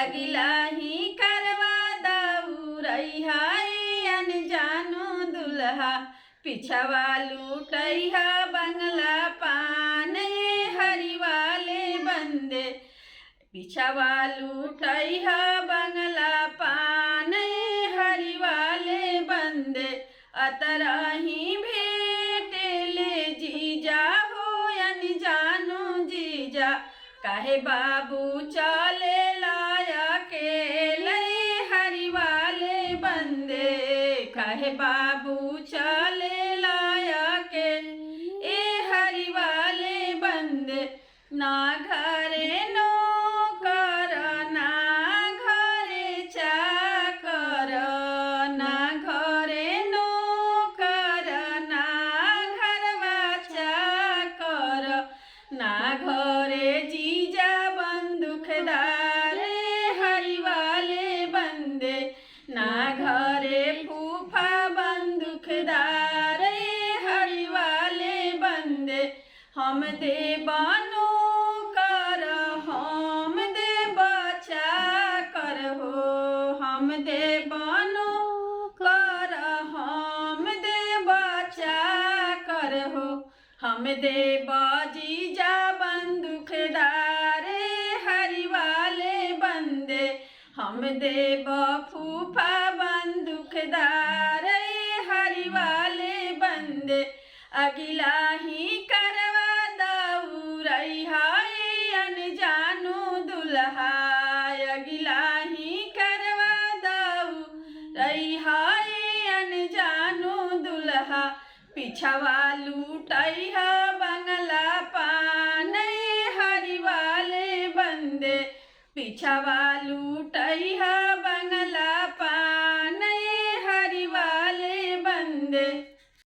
अगिला ही करवा दौरैहा अनजानो दुल्हा पिछवा लूटैहा बंगला पान हरि वाले बंदे पिछवा लूटैहा बंगला पान हरि वाले बंदे अतरही भेटेले जीजा हो अनजानो जीजा काहे बाबू चले लाया के लय हरि वाले बंदे काहे बाबू चले लाया के ए हरि वाले बंदे ना घरे नौकर ना घरे चाकर ना घरे नौकर ना घरवा चाकर ना घरे जीजा बंदूकदार हरि वाले बंदे ना घरे फूफा बंदूकदार हरि वाले बंदे हम दे बनो कर हम दे बचा कर हो हम दे बनो कर हम दे बचा कर हो हम दे जीजा बंदूकदार हरि वाले बंदे हम दे फूफा बंदूकदार हरि वाले बंदे अगिला ही करवा दौरैहा अनजानो दुल्हा अगिला ही करवा दौरैहा अनजानो दुल्हा पिछवा लूटैहा बंगला पान हरि वाले बंदे पिछवा लूटैहा